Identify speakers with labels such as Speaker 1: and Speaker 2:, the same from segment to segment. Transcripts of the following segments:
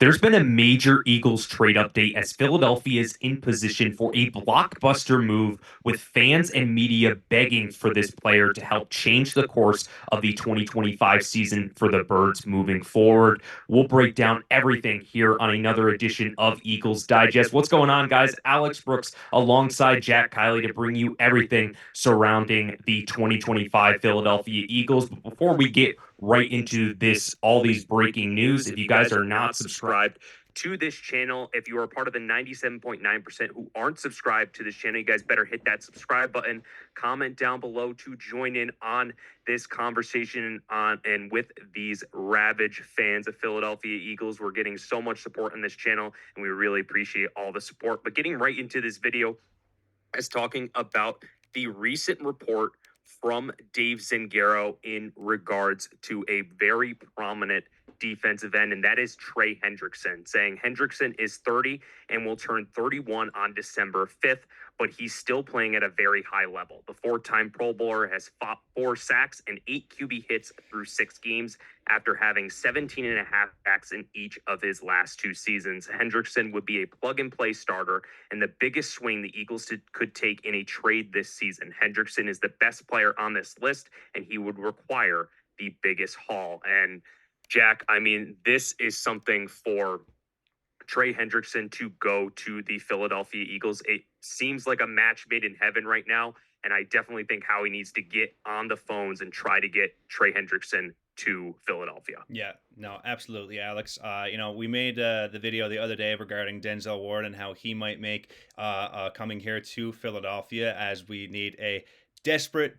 Speaker 1: There's been a major Eagles trade update as Philadelphia is in position for a blockbuster move, with fans and media begging for this player to help change the course of the 2025 season for the Birds moving forward. We'll break down everything here on another edition of Eagles Digest. What's going on, guys? Alex Brooks alongside Jack Kieley to bring you everything surrounding the 2025 Philadelphia Eagles. But before we get right into all these breaking news, if you guys are not subscribed to this channel, if you are part of the 97.9% who aren't subscribed to this channel, you guys better hit that subscribe button, comment down below to join in on this conversation and with these ravage fans of Philadelphia Eagles. We're getting so much support on this channel, and we really appreciate all the support. But getting right into this video is talking about the recent report from Dave Zingaro in regards to a very prominent defensive end, and that is Trey Hendrickson, saying Hendrickson is 30 and will turn 31 on December 5th, but he's still playing at a very high level. The four-time Pro Bowler has fought 4 sacks and 8 QB hits through 6 games after having 17 and a half sacks in each of his last 2 seasons. Hendrickson would be a plug-and-play starter and the biggest swing the Eagles could take in a trade this season. Hendrickson is the best player on this list, and he would require the biggest haul. And Jack, I mean, this is something for Trey Hendrickson to go to the Philadelphia Eagles. It seems like a match made in heaven right now, and I definitely think Howie needs to get on the phones and try to get Trey Hendrickson to Philadelphia.
Speaker 2: Yeah, no, absolutely, Alex. We made the video the other day regarding Denzel Ward and how he might make coming here to Philadelphia, as we need a desperate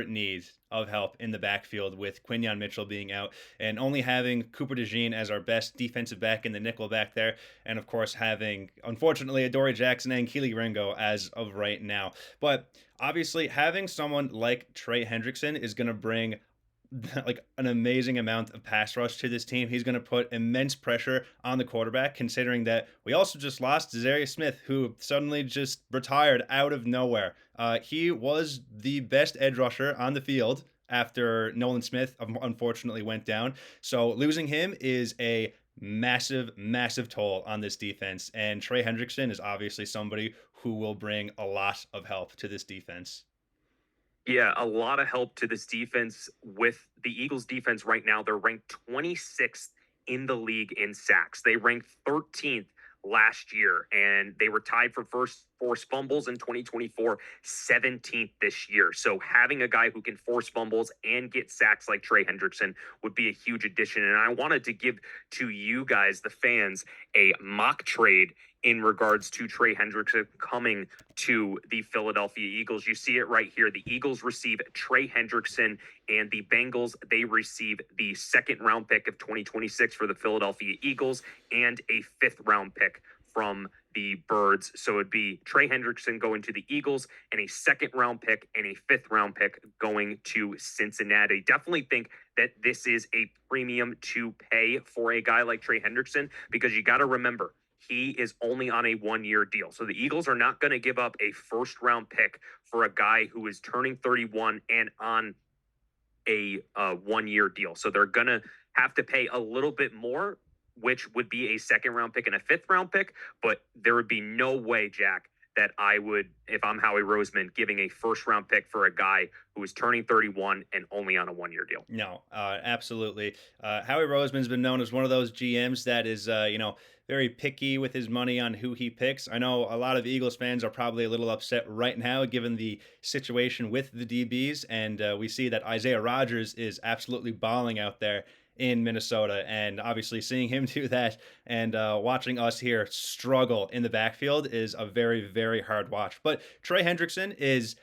Speaker 2: need of help in the backfield, with Quinyon Mitchell being out and only having Cooper DeJean as our best defensive back in the nickel back there. And of course, having, unfortunately, Adoree Jackson and Keely Ringo as of right now. But obviously, having someone like Trey Hendrickson is going to bring like an amazing amount of pass rush to this team. He's going to put immense pressure on the quarterback, considering that we also just lost Darius Smith, who suddenly just retired out of nowhere. He was the best edge rusher on the field after Nolan Smith unfortunately went down. So losing him is a massive toll on this defense. And Trey Hendrickson is obviously somebody who will bring a lot of help to this defense.
Speaker 1: Yeah, a lot of help to this defense. With the Eagles defense right now, they're ranked 26th in the league in sacks. They ranked 13th last year, and they were tied for first forced fumbles in 2024, 17th this year. So having a guy who can force fumbles and get sacks like Trey Hendrickson would be a huge addition. And I wanted to give to you guys, the fans, a mock trade in regards to Trey Hendrickson coming to the Philadelphia Eagles. You see it right here. The Eagles receive Trey Hendrickson, and the Bengals, they receive the 2nd round pick of 2026 for the Philadelphia Eagles and a 5th round pick from the Birds. So it'd be Trey Hendrickson going to the Eagles and a 2nd round pick and a 5th round pick going to Cincinnati. Definitely think that this is a premium to pay for a guy like Trey Hendrickson, because you got to remember, he is only on a 1-year deal. So the Eagles are not going to give up a 1st round pick for a guy who is turning 31 and on a 1-year deal. So they're going to have to pay a little bit more, which would be a 2nd round pick and a 5th round pick. But there would be no way, Jack, that I would, if I'm Howie Roseman, giving a 1st round pick for a guy who is turning 31 and only on a 1-year deal.
Speaker 2: No, absolutely. Howie Roseman's been known as one of those GMs that is, very picky with his money on who he picks. I know a lot of Eagles fans are probably a little upset right now given the situation with the DBs, and we see that Isaiah Rodgers is absolutely balling out there in Minnesota, and obviously seeing him do that and watching us here struggle in the backfield is a very hard watch. But Trey Hendrickson is,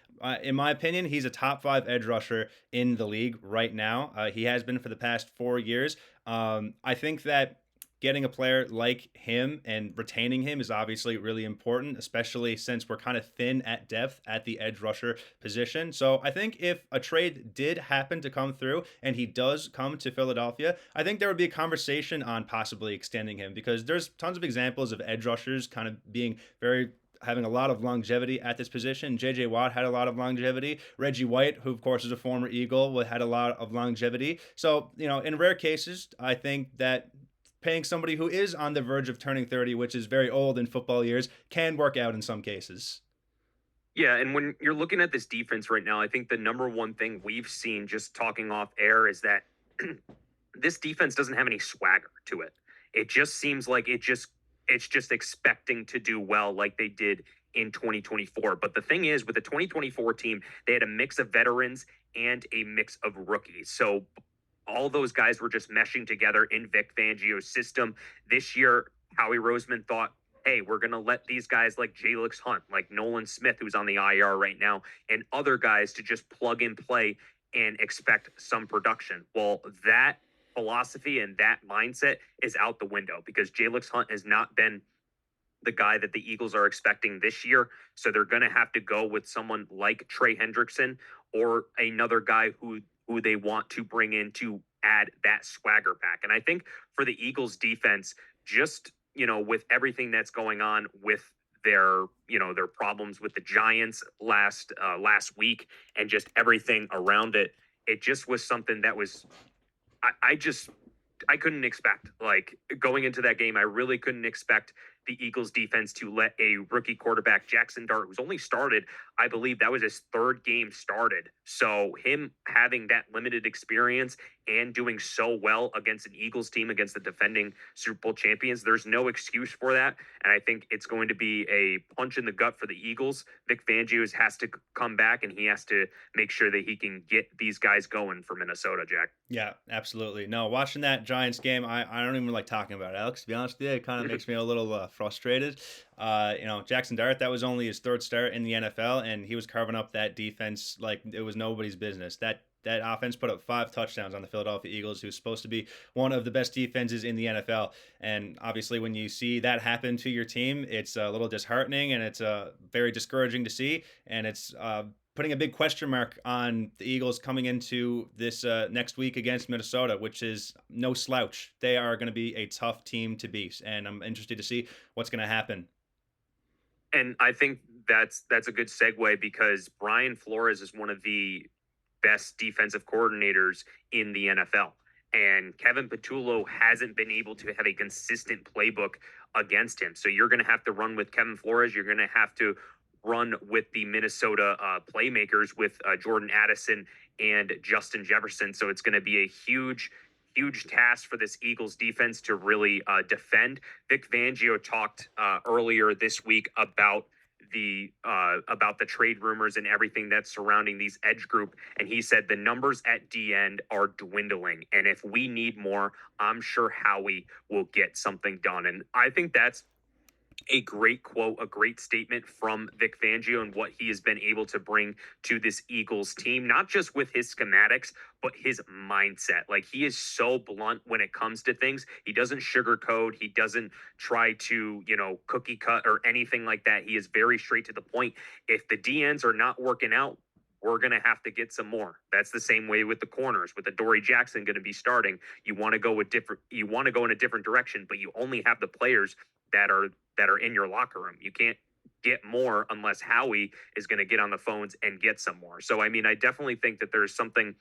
Speaker 2: in my opinion, he's a top 5 edge rusher in the league right now. He has been for the past 4 years. I think that getting a player like him and retaining him is obviously really important, especially since we're kind of thin at depth at the edge rusher position. So I think if a trade did happen to come through and he does come to Philadelphia, I think there would be a conversation on possibly extending him, because there's tons of examples of edge rushers kind of being having a lot of longevity at this position. J.J. Watt had a lot of longevity. Reggie White, who of course is a former Eagle, had a lot of longevity. So, in rare cases, I think that paying somebody who is on the verge of turning 30, which is very old in football years, can work out in some cases.
Speaker 1: Yeah, and when you're looking at this defense right now, I think the number one thing we've seen just talking off air is that this defense doesn't have any swagger to it. It just seems like it's just expecting to do well like they did in 2024. But the thing is, with the 2024 team, they had a mix of veterans and a mix of rookies. So all those guys were just meshing together in Vic Fangio's system. This year, Howie Roseman thought, hey, we're going to let these guys like Jalen Hunt, like Nolan Smith, who's on the IR right now, and other guys to just plug and play and expect some production. Well, that philosophy and that mindset is out the window because Jalen Hunt has not been the guy that the Eagles are expecting this year. So they're going to have to go with someone like Trey Hendrickson or another guy who they want to bring in to add that swagger back. And I think for the Eagles defense, just, with everything that's going on with their problems with the Giants last week and just everything around it, it just was something that was I couldn't expect. Like going into that game, I really couldn't expect the Eagles defense to let a rookie quarterback, Jackson Dart, who's only started, I believe that was his third game started. So him having that limited experience and doing so well against an Eagles team, against the defending Super Bowl champions, there's no excuse for that. And I think it's going to be a punch in the gut for the Eagles. Vic Fangio has to come back and he has to make sure that he can get these guys going for Minnesota, Jack.
Speaker 2: Yeah, absolutely. No, watching that Giants game, I don't even like talking about it, Alex. To be honest with you, it kind of makes me a little frustrated. Jackson Dart, that was only his third start in the NFL, and he was carving up that defense like it was nobody's business. That offense put up 5 touchdowns on the Philadelphia Eagles, who's supposed to be one of the best defenses in the NFL. And obviously, when you see that happen to your team, it's a little disheartening and it's very discouraging to see. And it's putting a big question mark on the Eagles coming into this next week against Minnesota, which is no slouch. They are going to be a tough team to beat, and I'm interested to see what's going to happen.
Speaker 1: And I think that's a good segue because Brian Flores is one of the best defensive coordinators in the NFL. And Kevin Patullo hasn't been able to have a consistent playbook against him. So you're going to have to run with Kevin Flores. You're going to have to run with the Minnesota playmakers with Jordan Addison and Justin Jefferson. So it's going to be a huge task for this Eagles defense to really defend. Vic Fangio talked earlier this week about the trade rumors and everything that's surrounding these edge group, and he said the numbers at D end are dwindling, and if we need more, I'm sure Howie will get something done. And I think that's a great quote, a great statement from Vic Fangio and what he has been able to bring to this Eagles team, not just with his schematics, but his mindset. Like he is so blunt when it comes to things. He doesn't sugarcoat. He doesn't try to, cookie cut or anything like that. He is very straight to the point. If the DNs are not working out, we're going to have to get some more. That's the same way with the corners, with the Dory Jackson going to be starting. You want to go in a different direction, but you only have the players that are in your locker room. You can't get more unless Howie is going to get on the phones and get some more. So, I mean, I definitely think that there's something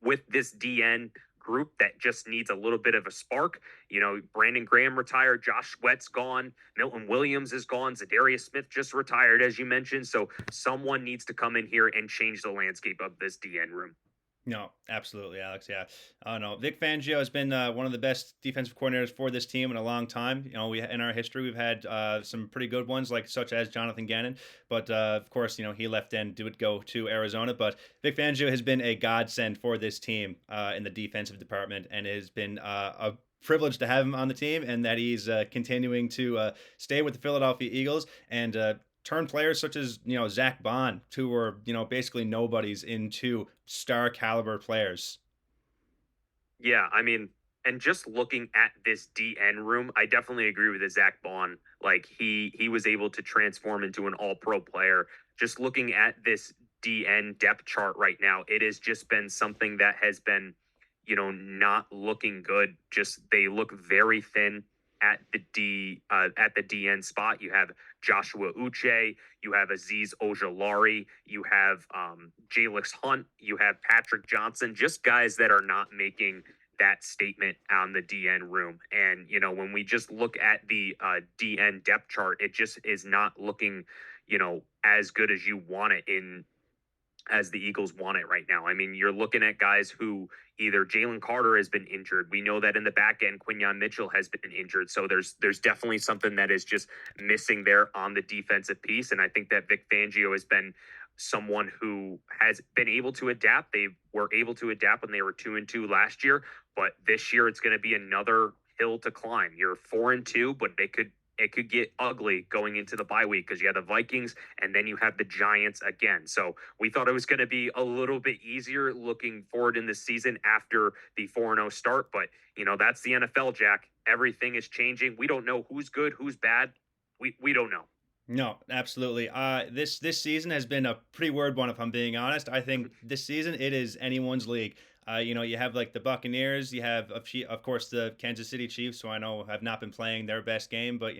Speaker 1: with this DN group that just needs a little bit of a spark. Brandon Graham retired, Josh Sweat's gone, Milton Williams is gone, Zadarius Smith just retired, as you mentioned. So someone needs to come in here and change the landscape of this DN room.
Speaker 2: No, absolutely, Alex. Yeah, no. Vic Fangio has been one of the best defensive coordinators for this team in a long time. We in our history we've had some pretty good ones, like such as Jonathan Gannon. But of course, he left and did go to Arizona. But Vic Fangio has been a godsend for this team in the defensive department, and it has been a privilege to have him on the team, and that he's continuing to stay with the Philadelphia Eagles and turn players such as Zach Bond, who were basically nobodies, into star caliber players.
Speaker 1: Yeah, I mean, and just looking at this DN room, I definitely agree with the Zach Bond. Like he was able to transform into an All Pro player. Just looking at this DN depth chart right now, it has just been something that has been, not looking good. Just they look very thin at the DN spot. You have Joshua Uche, you have Aziz Ojolari, you have Jalix Hunt, you have Patrick Johnson, just guys that are not making that statement on the DN room. And, when we just look at the DN depth chart, it just is not looking, as good as you want it as the Eagles want it right now. I mean, you're looking at guys who either Jalen Carter has been injured. We know that in the back end, Quinyon Mitchell has been injured. So there's definitely something that is just missing there on the defensive piece. And I think that Vic Fangio has been someone who has been able to adapt. They were able to adapt when they were 2-2 last year, but this year it's going to be another hill to climb. You're 4-2, but it could get ugly going into the bye week because you have the Vikings and then you have the Giants again. So we thought it was going to be a little bit easier looking forward in the season after the 4-0 start. But, that's the NFL, Jack. Everything is changing. We don't know who's good, who's bad. We don't know.
Speaker 2: No, absolutely. This season has been a pretty weird one, if I'm being honest. I think this season it is anyone's league. You have like the Buccaneers, you have of course the Kansas City Chiefs, who I know have not been playing their best game, but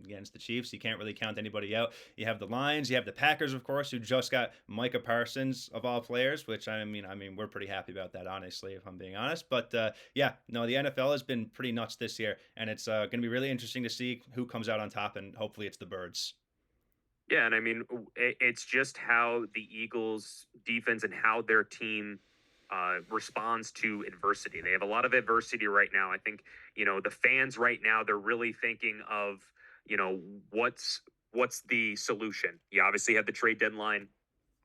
Speaker 2: against the Chiefs, you can't really count anybody out. You have the Lions, you have the Packers, of course, who just got Micah Parsons of all players, which I mean we're pretty happy about that, honestly, if I'm being honest. But yeah, no, the NFL has been pretty nuts this year, and it's going to be really interesting to see who comes out on top, and hopefully it's the Birds.
Speaker 1: Yeah, and I mean, it's just how the Eagles defense and how their team responds to adversity. They have a lot of adversity right now. I think, the fans right now, they're really thinking of, what's the solution? You obviously have the trade deadline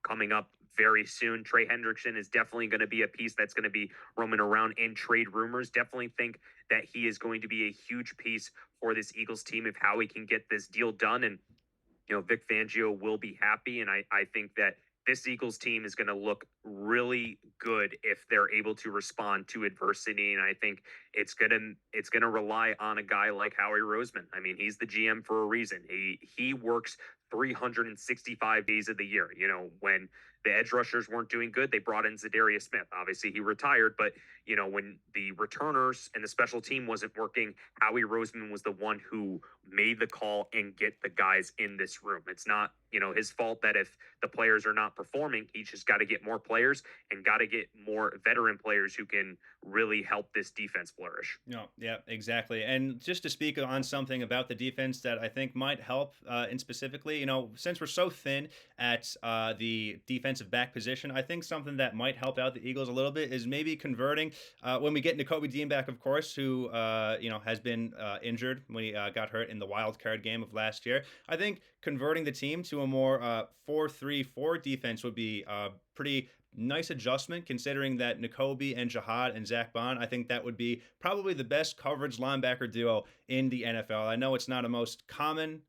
Speaker 1: coming up very soon. Trey Hendrickson is definitely going to be a piece that's going to be roaming around in trade rumors. Definitely think that he is going to be a huge piece for this Eagles team if Howie can get this deal done. And Vic Fangio will be happy. And I think that this Eagles team is going to look really good if they're able to respond to adversity. And I think it's gonna rely on a guy like Howie Roseman. I mean, he's the GM for a reason. He works 365 days of the year. When the edge rushers weren't doing good, they brought in Zadarius Smith. Obviously, he retired, but when the returners and the special team wasn't working, Howie Roseman was the one who made the call and get the guys in this room. It's not, his fault that if the players are not performing, he just got to get more players and got to get more veteran players who can really help this defense flourish.
Speaker 2: No, yeah, exactly. And just to speak on something about the defense that I think might help, in specifically, since we're so thin at the defensive back position, I think something that might help out the Eagles a little bit is maybe converting when we get Nakobe Dean back, of course, who has been injured when he got hurt in the wild card game of last year. I think converting the team to a more 4-3-4 defense would be pretty nice adjustment, considering that Nakobe and Jihad and Zach Bond, I think that would be probably the best coverage linebacker duo in the NFL. I know it's not a most common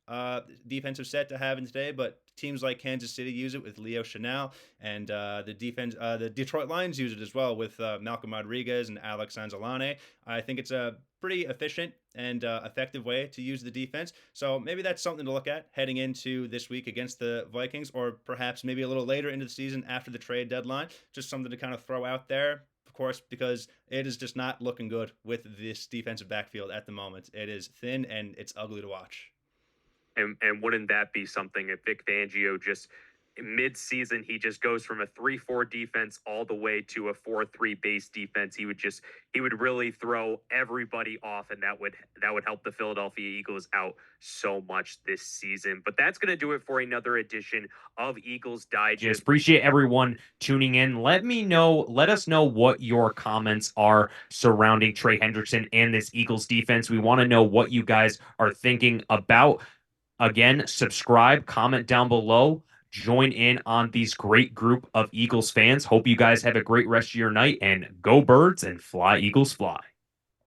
Speaker 2: defensive set to have in today, but teams like Kansas City use it with Leo Chanel, and the Detroit Lions use it as well with Malcolm Rodriguez and Alex Anzalone. I think it's a pretty efficient and effective way to use the defense. So maybe that's something to look at heading into this week against the Vikings, or perhaps maybe a little later into the season after the trade deadline. Just something to kind of throw out there, of course, because it is just not looking good with this defensive backfield at the moment. It is thin and it's ugly to watch.
Speaker 1: And wouldn't that be something if Vic Fangio just mid-season he just goes from a 3-4 defense all the way to a 4-3 base defense? He would really throw everybody off, and that would help the Philadelphia Eagles out so much this season. But that's going to do it for another edition of Eagles Digest. Appreciate everyone tuning in. Let us know what your comments are surrounding Trey Hendrickson and this Eagles defense. We want to know what you guys are thinking about. Again, subscribe, comment down below, join in on these great group of Eagles fans. Hope you guys have a great rest of your night, and go Birds and fly Eagles fly.